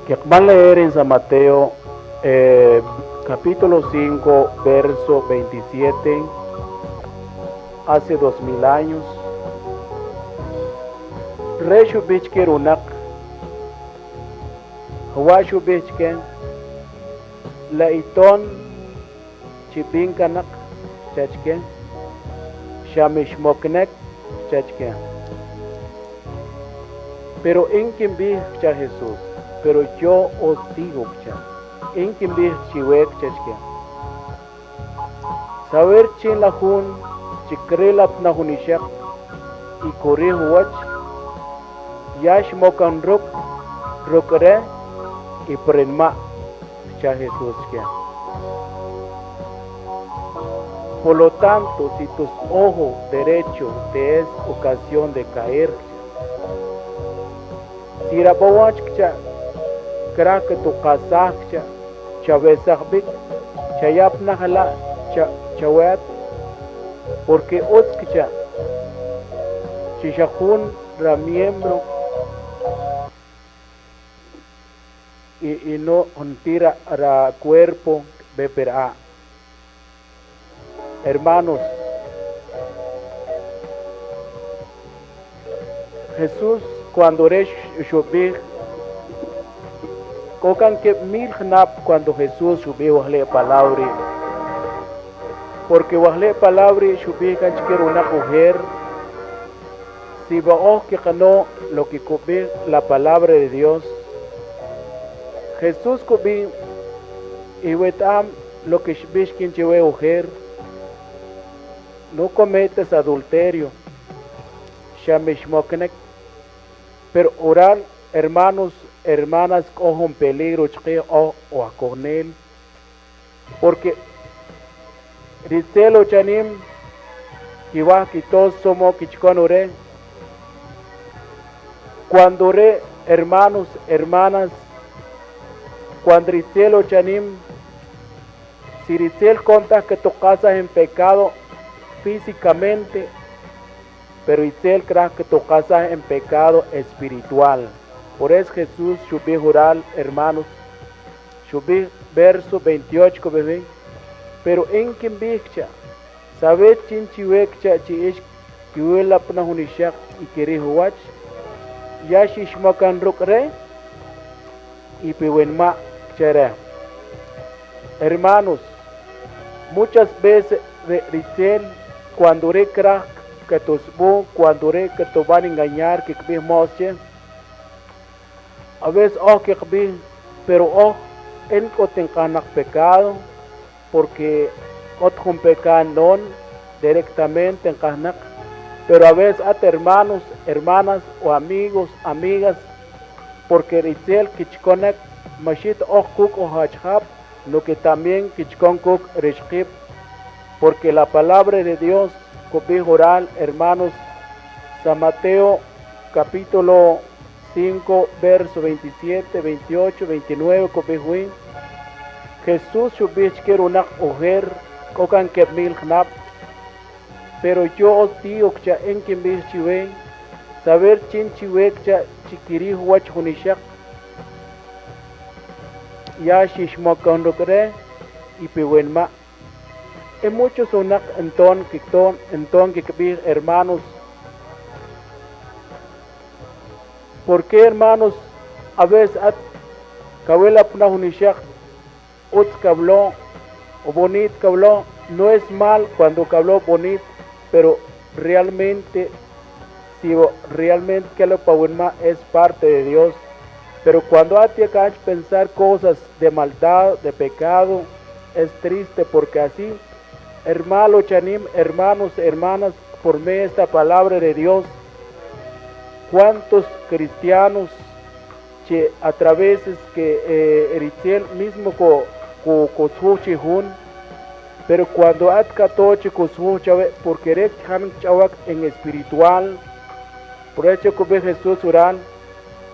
Que van a leer en San Mateo capítulo 5, verso 27, hace 2000 años. Reshu bichke runak, hawashu bichke, la iton chipinkanak, chachke, shamishmoknek, chachke. Pero en quien bicha Jesús, pero yo os digo, en quien bichiwek, chachke. Saber chin la jun, chikrelap na hunishak, y corre huach, yash mokan rokre, y prenma, cha Jesús que. Por lo tanto, si tus ojos derecho te es ocasión de caer, si rabawach cha, kra que tu kasach cha, chavesachbik, chayap nahala, chawet, porque otskcha, chishahun ra miembro, y no tira ra cuerpo bepera. Hermanos, Jesús cuando eres shubig, cocan que mil knap cuando Jesús shubig wahle palabra, porque wahle palabra shubig kan quiero una mujer, si va que no lo que cubrir la palabra de Dios. Jesús kubi y wetam lo que shbishkin chewe mujer, no cometes adulterio, shamishmoknek, pero orar, hermanos, hermanas, cojan peligro o a cornel, porque Rizelo chanim, kiwa todos somos kichkon ore, cuando ore, hermanos, hermanas, cuando Rizelo chanim, si Rizel conta que tu casa en pecado físicamente, pero Rizel cree que tu casa en pecado espiritual. Por eso Jesús shubí jural, hermanos, shubí verso 28 bebé, pero en quien bicha, sabes chinchiwekcha chiish kiwela pna hunishak y kiri huach, ya shishmakan rukre y piwenma chere. Hermanos, muchas veces Rizel cuando recra que tus bu, cuando que te van a engañar, que vi moche, a veces que vi, pero en cotencanak pecado, porque otro pecado non directamente en canak, pero a veces a hermanos, hermanas o amigos, amigas, porque Rizel kichkonek mashit kuk o hachhab, lo que también kichkon kuk rishkib, porque la palabra de Dios copi oral, hermanos, San Mateo capítulo 5 verso 27, 28, 29 copi huin, Jesús shubich quiero una mujer cocan que mil knap, pero yo os digo que en quien bichiwe, saber chin chiwekcha chikiri huach hunishak, ya shishmokon rokre y piwenma. En muchos sonak enton que vi hermanos. ¿Por qué hermanos a veces kawela pna hunishak ut kabló o bonit kabló? No es mal cuando kabló bonit, pero realmente si realmente que lo pawenma es parte de Dios. Pero cuando hay que pensar cosas de maldad, de pecado, es triste porque así, hermano chanim, hermanos, hermanas, por medio de esta palabra de Dios, cuántos cristianos que a través que Eritzel mismo pero cuando hay que por querer en espiritual, por eso que ve Jesús orar.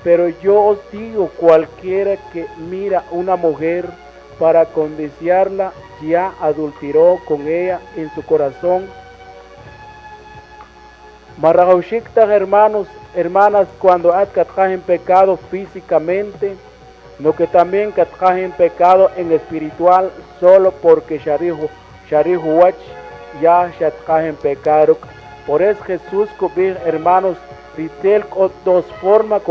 Pero yo os digo, cualquiera que mira una mujer para codiciarla, ya adulteró con ella en su corazón. Marraushikta, hermanos, hermanas, cuando hay en pecado físicamente, no que también catcajen pecado en espiritual solo porque sharihu wach ya shatcajen pecado. Por eso Jesús cubrir hermanos ritel con dos formas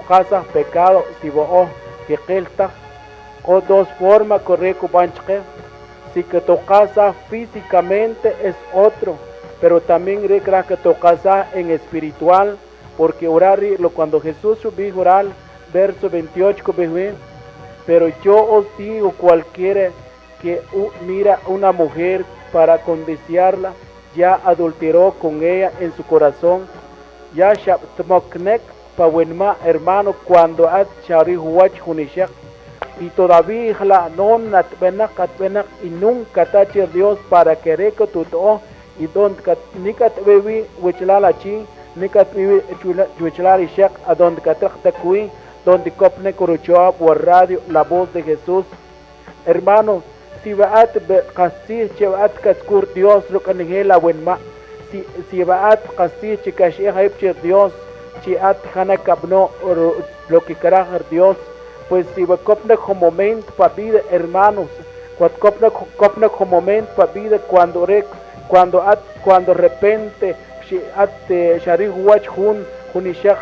casa pecado si vos que quelta o dos formas correcto banchque. Si que tu casa físicamente es otro, pero también recrea que tu casa en espiritual, porque orar cuando Jesús subió orar verso 28 pero yo os digo cualquiera que mira una mujer para codiciarla ya adulteró con ella en su corazón. Ya shabtmoknek pawenma hermano cuando at shari huach hunishak y todavía la non atbenak y nunca tache Dios para querer que tu to y don nikat bebi wichlala chi nikat bebi wichlala shak a donde katrak takui donde copne coruchoa por radio la voz de Jesús. Hermano, si vaat casi chevat kaskur Dios lo que la wenma si vaat casi chikashi haipche Dios chiat hana kabno lo que caraja Dios, pues si va copne como momento para vida hermanos, cuando copne como momento para vida cuando repente at shari huach hunishak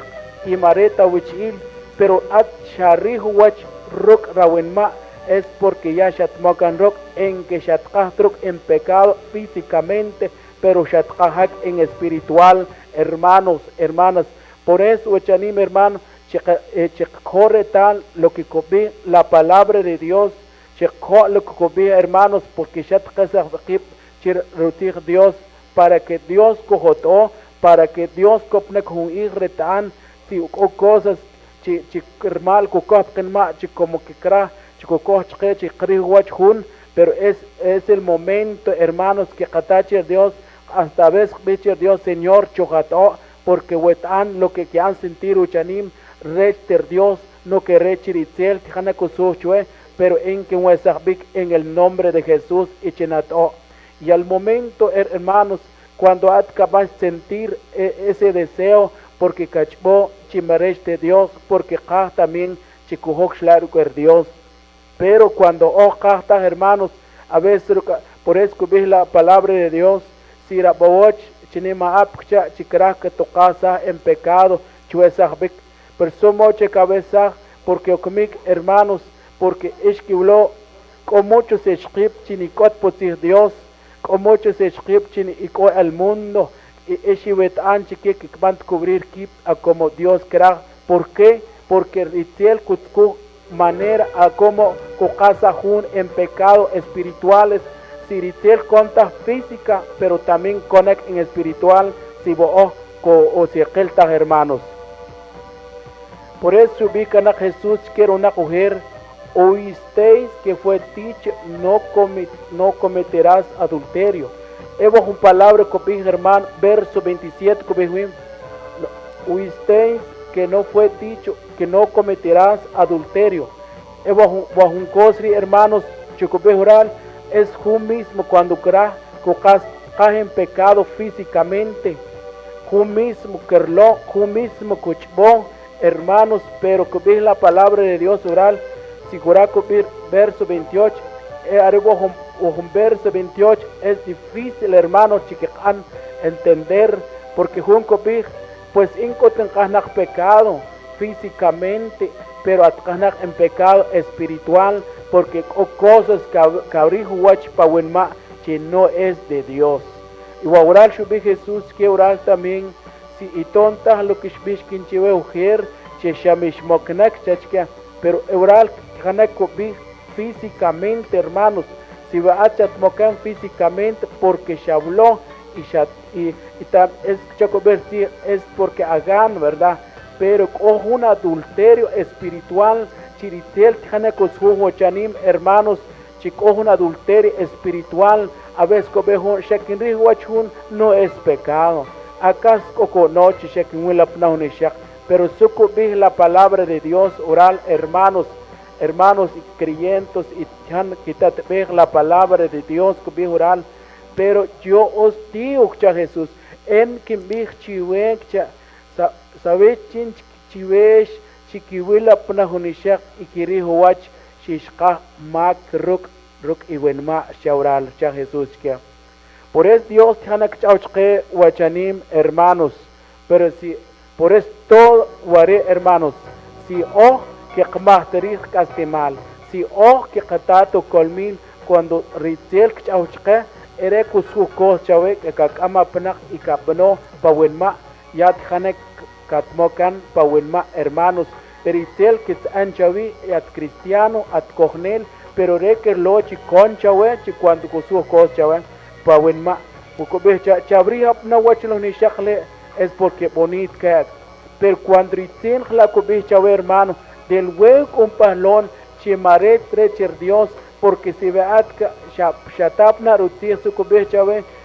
y mareta wichil pero at shari huach ruk rawenma es porque ya shatmokan rok en que shatkahtruk en pecado físicamente, pero shatkahak en espiritual, hermanos, hermanas. Por eso, echanim hermano, corre tal lo que copí la palabra de Dios, lo que copí hermanos, porque shatkahak Dios, para que Dios cojoto, para que Dios copne con irretan, si o cosas mal como que cra pero es el momento hermanos que catache Dios hasta vez biche Dios Señor chojato porque wetan lo que han sentir uchanim rechter Dios no que rechiritzel tijana kusuchue pero en que huesabik en el nombre de Jesús y chenato y al momento hermanos cuando acabas sentir ese deseo porque cachbo chimarech de Dios porque también chikuhok claro que Dios. Pero cuando está hermanos, a veces por eso que la palabra de Dios, si la boch chinima apcha chikra que tu casa en pecado, chuesahbik, pero somos cabeza porque okumik hermanos, porque es que con muchos escrib chinicot posir Dios, con muchos escrib chinico al mundo, y es anche que van a cubrir kip a como Dios crea. ¿Por qué? Porque ritiel kutku manera a como casa jun en pecado espirituales si ritel conta física pero también conect en espiritual si vos o si quelta hermanos. Por eso ubican a Jesús que era una mujer oísteis que fue dicho no cometerás adulterio. Evo un palabra que hermano verso 27 que oísteis que no fue dicho que no cometerás adulterio. Bajo un cosri, hermanos, chucupejural es un mismo cuando cae en pecado físicamente. Un mismo kerlo, un mismo cuchbón, hermanos, pero que ve la palabra de Dios oral. Si cura verso 28, un verso 28 es difícil, hermanos, chiquejan entender, porque un copij pues encontrar pecado físicamente, pero atkanak en pecado espiritual, porque cosas que no es de Dios. Y orar shubi Jesús que orar también, si y tonta lo que shbish kinchiwe ujer, che shamish moknak chachka, pero orar kanak físicamente, hermanos, si va a chatmokan físicamente, porque shabló y es porque hagan, ¿verdad? Pero con un adulterio espiritual, chiritel chanim hermanos, chico un adulterio espiritual, a veces no es pecado. Acá noche pero sucubir la palabra de Dios oral, hermanos y creyentes, y quitat ver la palabra de Dios que oral. Pero yo os digo, Jesús, en que mi chiwek, sabes, chiwesh, chiquiwila pna hunishak ikiri huwach shishka mak ruk iwenma shaural cha Jesús que. Por eso Dios tiene que chauchque wachanim hermanos, pero si por eso todo ware hermanos, si que kmahterich castimal, si que katato colmil cuando ritel chauchque ere kusu ko chawe que kakama pnak y kapno pawenma ya tiene katmokan pawenma hermanos, pero ritel que anchawi at cristiano at cognel, pero requer lo chi conchawe chi cuando kusu ko chawe pawenma porque chabría na wachlo ni shakle es porque bonito que pero cuando ritel la cobicha hermano del huevo con palón chimare trecher Dios porque si veat shatapna rutir su cobicha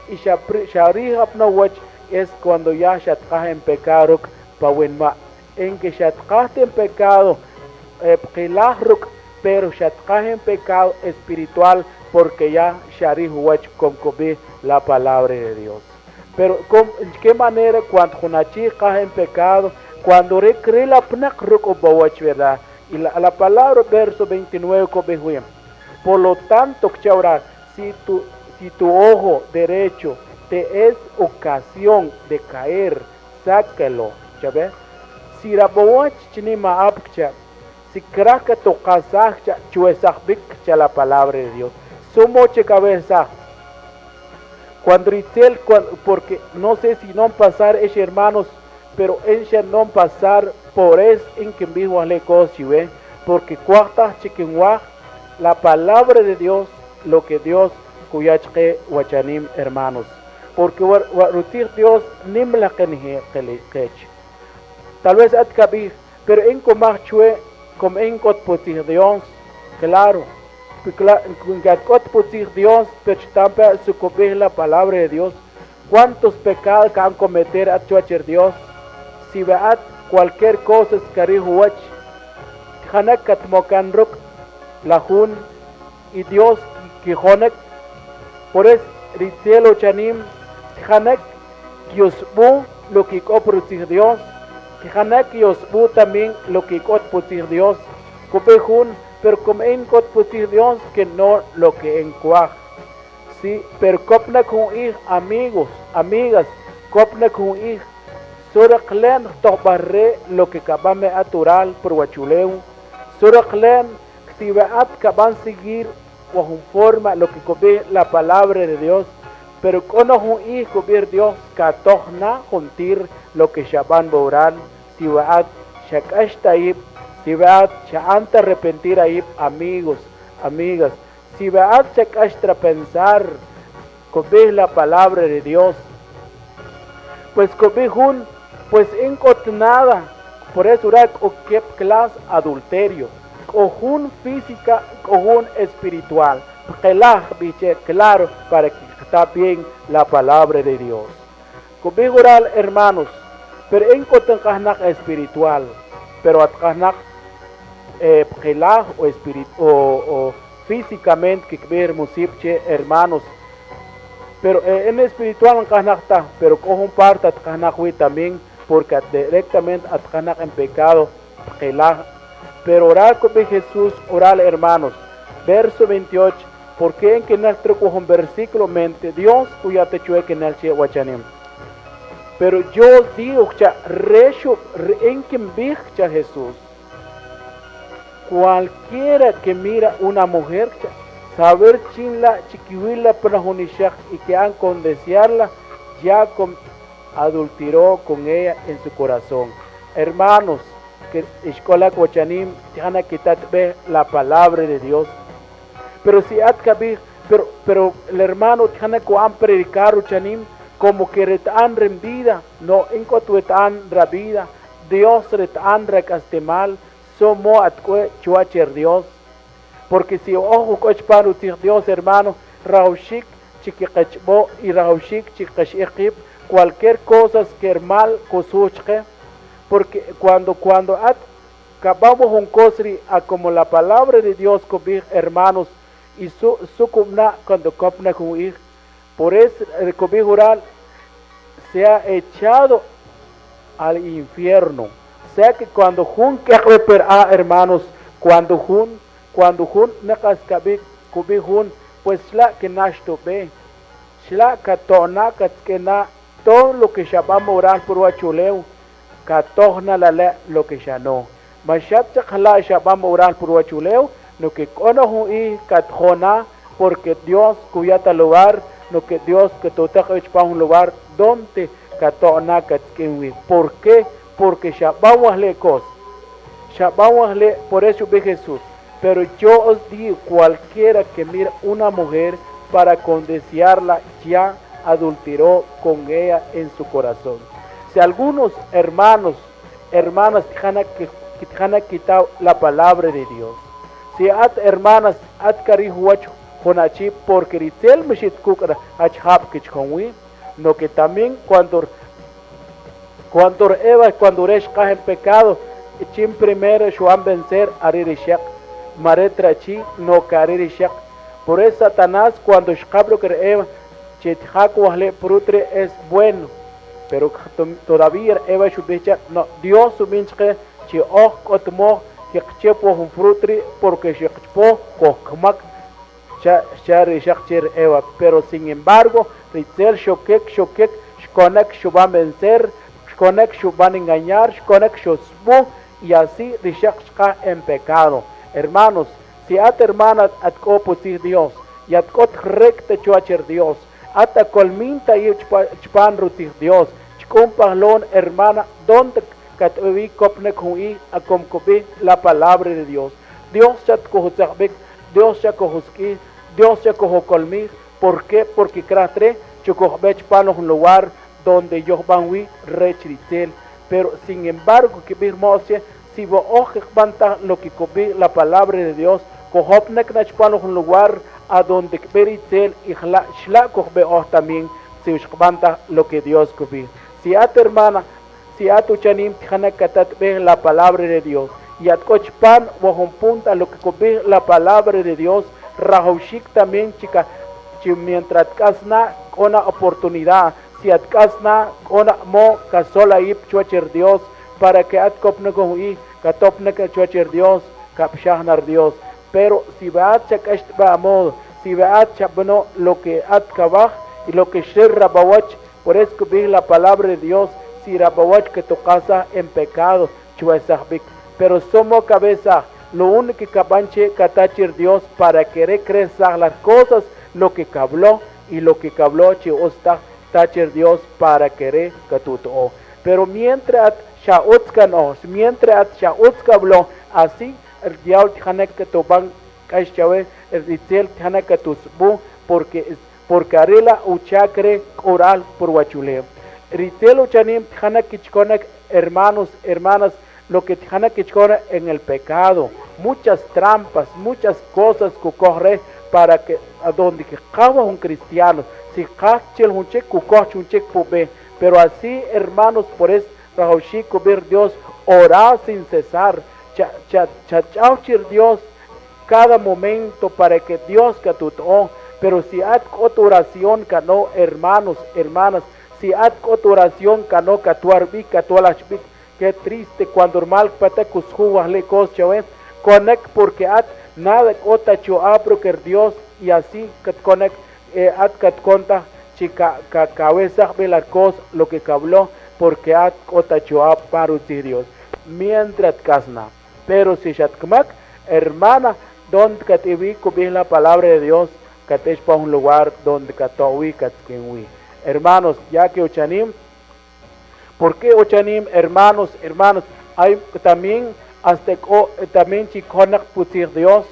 y sharihap na wach es cuando ya shatqa en pecado pawenma en que shatqa en pecado qilahruk pero shatqa en pecado espiritual porque ya sharih wach con cobi la palabra de Dios. Pero ¿en qué manera cuando hunachi cae en pecado, cuando recree la pnak rukobawach, verdad? Y la palabra verso 29 cobehuim. Por lo tanto, si tu ojo derecho te es ocasión de caer, sácalo, ¿sabes? Si rabawach chinima apcha, si kraka to kasachcha, chuesachbik la palabra de Dios. Sumoche cabeza. Cuando ritel, porque no sé si no pasar es hermanos, pero en no pasar por es en que mismo le cosive, porque cuarta chiquinwa la palabra de Dios, lo que Dios kuyachke wachanim hermanos, porque rutir Dios nimla kech. Tal vez at kabir, pero en comar chue, como en kot potir Dios, claro. Dios, pero su copia la palabra de Dios. ¿Cuántos pecados que han cometer a chuacher Dios? Si veat cualquier cosa es carihuach, hanak katmokan ruk, la jun, y Dios que honak, por eso ritelo chanim, hanak yosbu lo que coprotir Dios, hanak yosbu también lo que coprotir Dios, copejun. Pero como en putir Dios que no lo que en cuaj. Sí, pero copna con amigos, amigas, copna con Suraklen tobarre lo que cabame atural por guachuleu. Suraklen si veat caban seguir o un forma lo que cobe la palabra de Dios. Pero con un hijo ver Dios catohna juntir lo que shaban boral si veat shakashtaib. Si veat anta arrepentir ahí amigos, amigas, si veat chacastra pensar, cobij la palabra de Dios, pues cobijun, pues encot nada, por eso rak o que clase adulterio, cojun física, cojun espiritual, biche, claro, para que está bien la palabra de Dios. Cobij oral hermanos, pero encot espiritual, pero atkanak o físicamente que ver musipche hermanos, pero en espiritual kanakta, pero con un parte atkanakwi también porque directamente atkanak en pecado pero orar con Jesús orar hermanos, verso 28, porque en que nuestro con versículo mente Dios cuya te chue que en el che wachanim. Pero yo digo que en quien vija Jesús, cualquiera que mira una mujer, saber chinla, chiquihuila para junishak y que han con desearla, ya adulteró con ella en su corazón. Hermanos, que escola cochanim, tiene que ver la palabra de Dios. Pero si pero el hermano tiene que predicar chanim, como que retan vida, no encontruetan vida, Dios retan recastemal, somos atque chuacher Dios, porque si ojo cochpanu Dios hermano, raushik chiquiqachbo y raushik chiquiqachib, cualquier cosa que es mal cosuchque, porque cuando acabamos un cosri a como la palabra de Dios cobij hermanos y su cumna cuando copna con ir. Por eso el cobij oral se ha echado al infierno, sea que cuando jun que hermanos, cuando jun nekas kubi jun, pues la que nashto be, shla katona katkena, todo lo que ya vamos a orar por wachuleu, katogna la le lo que ya no. Mashat chakala ya vamos a orar por wachuleu, no que cono y katjona, porque Dios cuyata lugar, no que Dios que tú te para un lugar donde katona katkenwi. ¿Por qué? Porque ya vamos a leer cosas. Ya vamos a leer, por eso ve Jesús. Pero yo os digo, cualquiera que mire una mujer para condesearla, ya adulteró con ella en su corazón. Si algunos hermanos, hermanas, que han quitado la palabra de Dios, si hay hermanas, hay carihuacho, honachi, porque ritel meshit kukra, hachhap kichkonwi, no que también cuando Eva, cuando Resh cae en pecado, chim primero shuan vencer aririshak, maretrachi no caririshak. Por eso Satanás cuando shkablo que Eva, chithak wahle prutre es bueno, pero todavía Eva shubicha, no, Dios subinche, chi och otmo, que chepo un frutri, porque shekpo kokmak, charishak cher Eva, pero sin embargo, ritzel shokek, shkonek shuban vencer, shkonek shuban engañar, shkonek shosbu, y así rishakshka en pecado. Hermanos, si at hermana at opusir Dios, y at kot recte chuacher Dios, at colminta y chpan rutir Dios, chcomparlon hermana, donde katwi kopne kui a comcobi la palabra de Dios. Dios chat kohuzakbek, Dios chat kohuski, Dios chat kohokolmi. ¿Por qué? Porque kratre chukohbech pan un lugar donde yo banwi rechritel. Pero sin embargo, que birmosia, si vos banta lo que cobí la palabra de Dios, kohopnek nachpano un lugar a donde beritel y shla kohbe también, si banta lo que Dios cobí. Si a tu hermana, si a tu chanim tijana katat ve la palabra de Dios, y a cochpan o punta lo que cobí la palabra de Dios, rahushik también chica, mientras casna una oportunidad, si atkasna ona mo kasola ip chuacher Dios para que atkopne kohui katopne que chuacher Dios kapshahnar Dios, pero si vaat chakasht baamod, si vaat chabno lo que atkabaj y lo que shir rabawach, por eso que la palabra de Dios, si rabawach que tu casa en pecado chuesahbik, pero somos cabeza, lo único que cabanche katachir Dios para querer crecer las cosas, lo que cabló y lo que cabló chiostah tacher Dios para querer que tú to. Pero mientras shautskablo, así el diablo tiene que tu van cachawe, el diablo tiene que tu bu, porque arela uchacre oral por wachule. Ritel uchanim tiene que chikonek hermanos, hermanas, lo que tiene que chikonek en el pecado, muchas trampas, muchas cosas que corre para que a donde que cava un cristiano, si cachel un check, un check pube, pero así hermanos, por eso rahoshiko ver Dios orar sin cesar, chachauchir Dios cada momento para que Dios que tu pero si hay otra oración que no, hermanos, hermanas, si hay otra oración que no, que tu arbi, que tu alashbik, que triste cuando mal pate kushuwa le coschawen, conect porque hay nada otra choabro que Dios y así que conect at kat conta chica cabeza de las cosas lo que habló porque at otra choab para Dios mientras casna, pero si shatkmak hermana donde que te vi cubrir la palabra de Dios que te es para un lugar donde que towi que hermanos, ya que ochanim, ¿por qué ochanim hermanos hay también hasta también chiconak putir Dios?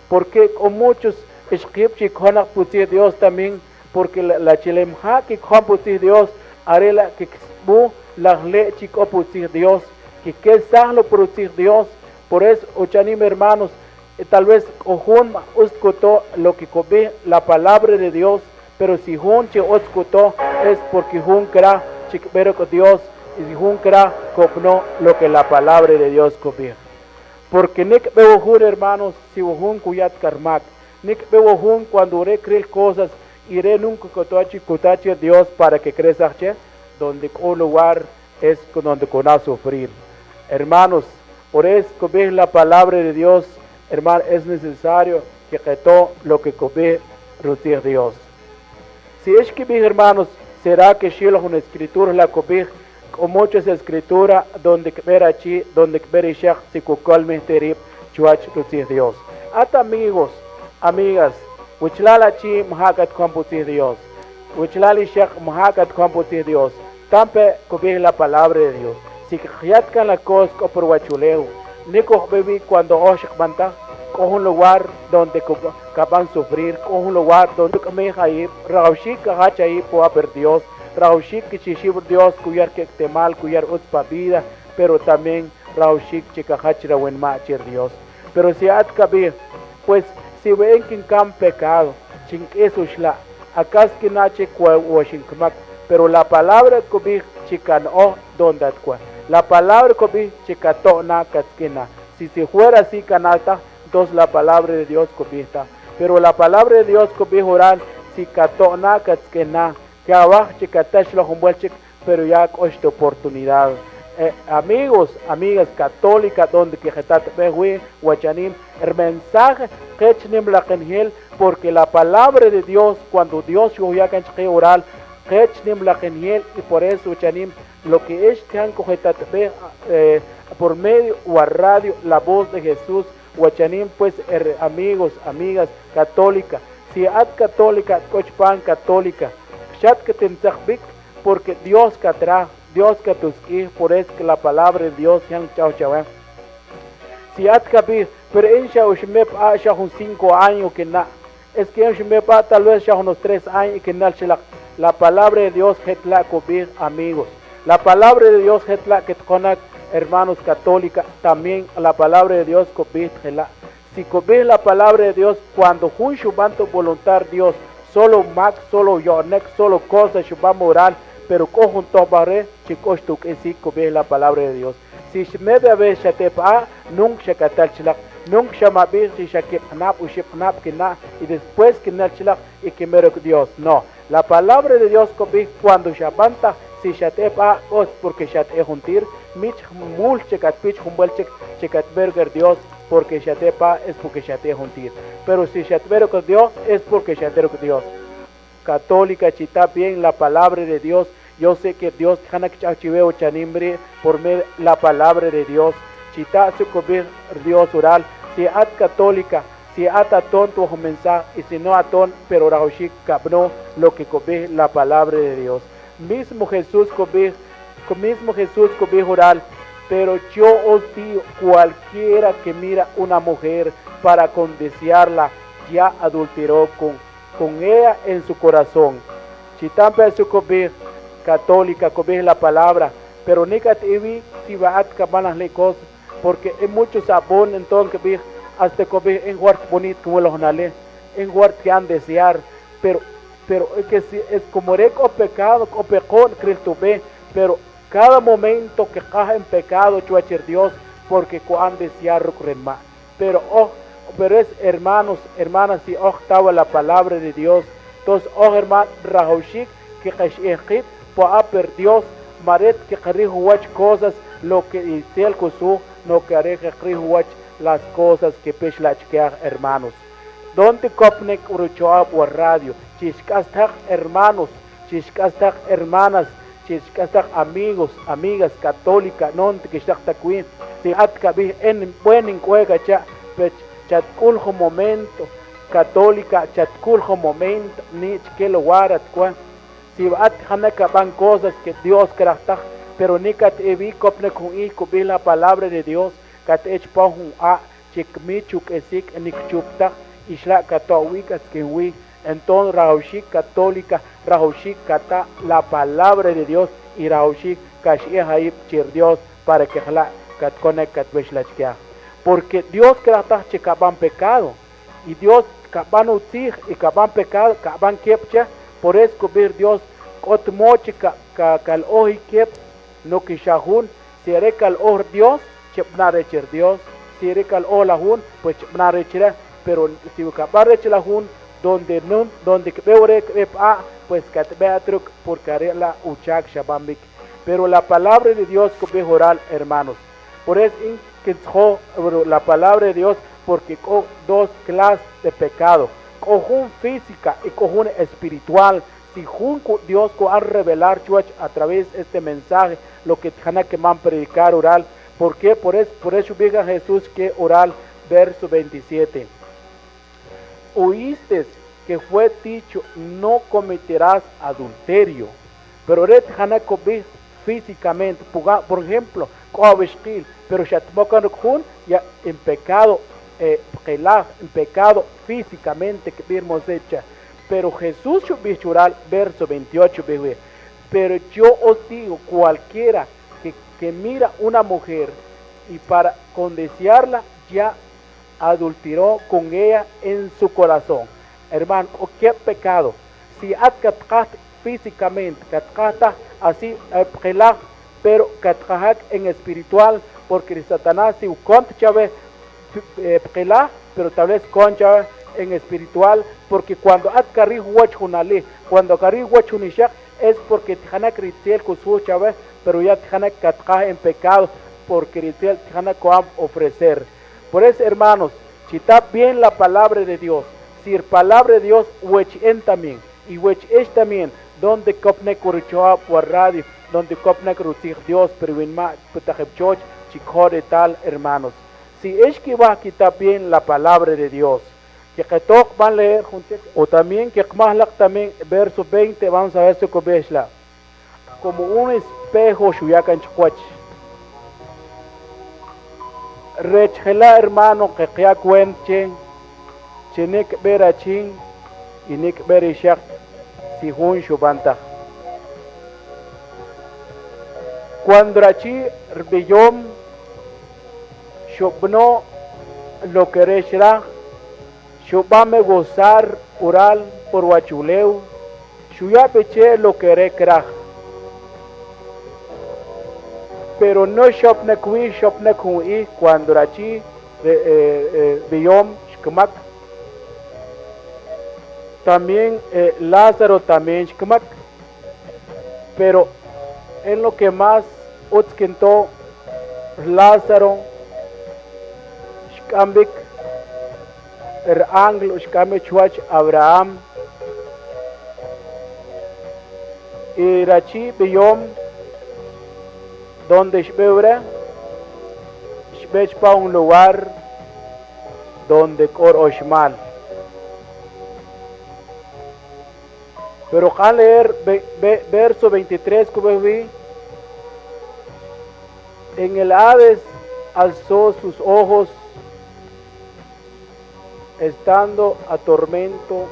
Porque con muchos escribes chiconak putir Dios también, porque la chilemha que con putir Dios, arela que bu la le chico putir Dios, que sahlo putir Dios, por eso ochanim hermanos, tal vez ojun escuchó lo que cobe la palabra de Dios, pero si jun che escuchó es porque jun cra chiquero con Dios y si jun cra copno lo que la palabra de Dios cobe. Porque nik veo jun hermanos si jun kuyat karmak, nik veo jun cuando re creer cosas iré nunca cotache Dios para que crezca donde un lugar es donde con a sufrir. Hermanos, por eso que la palabra de Dios, hermano, es necesario que todo lo que ve Dios. Si es que hermanos, será que si una escritura la que o muchas escrituras donde ver aquí, donde ver ishak, si cucolme terip, chuach Dios. Hasta amigos, amigas, uchlala chi mahakat computir Dios. Uchlali ishak mahakat computir Dios. Tampe que la palabra de Dios. Si que la cosa o por huachuleo, ni bebi cuando oshak banta, con un lugar donde caban sufrir, con un lugar donde me hay, raushik hacha ahí por haber Dios, raushik que chishibur Dios cuyar que temal, cuyar utpa vida, pero también raushik chica hachra wen machir Dios. Pero si at kabir, pues si ven que en pecado, chink eso shla, acá que nache kwa washinkmak, pero la palabra que chican o donde atkwa. La palabra que chica to na katskina. Si fuera así canata, entonces la palabra de Dios copista. Pero la palabra de Dios copista oral, si katona katskena, que abajo chica tashlo humbolchik, pero ya con esta oportunidad. Amigos, amigas católicas, donde que jetat behui, wachanim, el mensaje que chnim la gengel, porque la palabra de Dios, cuando Dios yo ya canche oral, que chnim la gengel, y por eso wachanim, lo que es que han cogetat por medio o a radio, la voz de Jesús, Huachanim, pues amigos, amigas católicas, si ad católica, cochpan católica, chat que tenzakbik, porque Dios que atrás, Dios que tus hijos, por eso que la palabra de Dios, yang chao chao. Si ad kabir, pero en Shaushmep ya un 5 años que na, es que en Shaushmep tal vez ya unos 3 años que na, la palabra de Dios, hetla kobir, amigos, la palabra de Dios, hetla que konak, hermanos católicas, también la palabra de Dios copítela. Si copí la palabra de Dios, cuando un shubanto voluntad Dios, solo max, solo yo, solo cosa shubam moral, pero cojo un tobaré, chicos tú que sí copí la palabra de Dios. Si me debe shatepa, nunca shakatal chilak, nunca shamabir si shakipnap, ushipnap que na, y después que na chilak y que mero Dios. No, la palabra de Dios copí cuando shabanta, si shatepa, os porque shate juntir, mich mul chekat pich humbal chekat berger Dios porque chatepa es porque chate juntir, pero si chatero con Dios es porque chatero con Dios. Católica chita bien la palabra de Dios. Yo sé que Dios hanak chachiveo chanimbre por medio la palabra de Dios. Chita su cobir Dios oral. Si at católica, si at atón tu mensaje y si no atón, pero rahoshik cabno lo que cobir la palabra de Dios. Mismo Jesús cobir oral, pero yo os digo, cualquiera que mira una mujer para condiciarla, ya adulteró con ella en su corazón. Chitampa su cobir católica, cobir la palabra, pero ni que te si va a acabar las cosas, porque hay muchos sabón entonces que hasta cobir en huart bonito como los nale, en huart que han desear, pero es que si es como reco pecado, o pecón, Cristo ve, pero cada momento que cae en pecado, chuachir Dios, porque cuando desear más. Pero es hermanos, hermanas, si estaba la palabra de Dios, entonces hermano, rahoshik, que kashikit, por Dios, maret que karihu wach cosas, lo que dice el kusu, no que karihu wach las cosas que peshlachkear hermanos. Donde kopnek uruchoa por radio, chishkastak hermanos, chishkastak hermanas, chishkastak amigos, amigas católicas, non que está taquin, si atkabi en buen encuega cha, chatkuljo momento, católica, chatkuljo momento, ni que lo guarat kwa, si at hanaka van cosas que Dios kerachtak, pero ni kat evi kopne con i la palabra de Dios, kat ech pahun a, chikmichuk esik nikchuptak, isla katowikas que wi. Entonces Rahoshik católica, Rahoshik kata la palabra de Dios y Rahoshik kashiehaib chir Dios para que la katkone katweshlachkia. Porque Dios krata chikaban pecado y Dios kaban utzig y kaban pecado, kaban kepcha, por eso cubrir Dios otmoche kal ohi kep no kishahun, si erekal oh Dios, chepnare chir Dios, si erekal oh lahun, pues chepnare chira, pero si kabar chilahun donde peore pues beatruk por carela uchak shabambik, pero la palabra de Dios que oral hermanos, Por eso que la palabra de Dios, porque con dos clases de pecado, con un física y con un espiritual. Si Dios va a revelar a través de este mensaje lo que tiene que predicar oral. ¿Por qué? Por eso diga Jesús que oral, verso 27. Oíste que fue dicho, no cometerás adulterio. Pero ahora tiene que ver físicamente. Por ejemplo, pero ya en pecado, en pecado físicamente que vimos hecha. Pero Jesús oral, verso 28, pero yo os digo, cualquiera que mira una mujer y para condesearla ya adulteró con ella en su corazón. Hermano, ¿qué pecado? Si atcatat físicamente, catcata así, pero catcajak en espiritual, porque Satanás si contra chave, pero tal vez concha en espiritual, porque cuando adcarri huachunale, cuando carri huachunishak, es porque tijana cristiel kusu chave, pero ya tijana catca en pecado, porque cristiel tijana coam ofrecer. Por eso, hermanos, si está bien la palabra de Dios, si la palabra de Dios huechen también, y huechen también, donde copne curchoa por radio, donde copne curchig Dios, pero en ma putajeb choch, chicode tal, hermanos. Si es que va a quitar bien la palabra de Dios, que todos van a leer juntos, o también que más también, verso 20, vamos a ver su cobeshla, como un espejo shuyakan chquach. Rechela hermano que ya cuenten, chenek berachin y nek berishak si hun shubanta. Cuando rachi rbiyom shubno lo que rechra, shubame gozar oral por wachuleu, shuyapeche lo que recra. Pero no shopne kui cuando rachi biyom shkmak. También Lázaro también shkmak. Pero en lo que más utskinto Lázaro shkambik ángel shkame chuach Abraham y rachi biyom donde shbeura shbech pa un lugar donde cor oshmal. Pero al leer verso 23 como vi, en el Hades alzó sus ojos estando a tormento,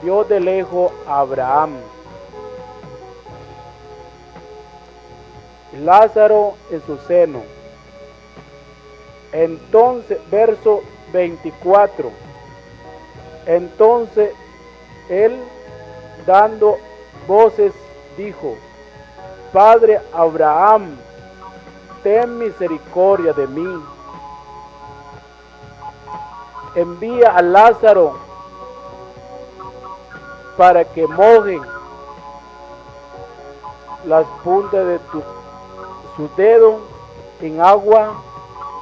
vio de lejos a Abraham, Lázaro en su seno. Entonces, verso 24, entonces él dando voces dijo, Padre Abraham, ten misericordia de mí, envía a Lázaro para que mojen las puntas de su dedo en agua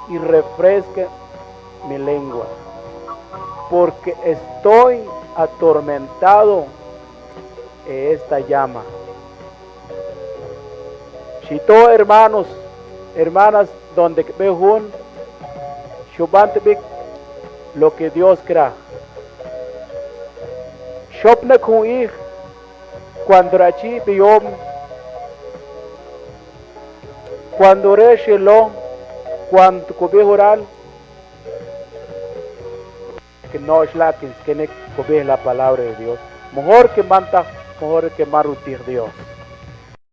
y refresque mi lengua, porque estoy atormentado en esta llama. Chito hermanos, hermanas, donde vejun, shubantebik, lo que Dios crea. Shopna con ich, cuando rachi biyom, cuando reshelo, cuando kobe oral, que no es la que kobe la palabra de Dios. Mejor que manta, mejor que marutir Dios.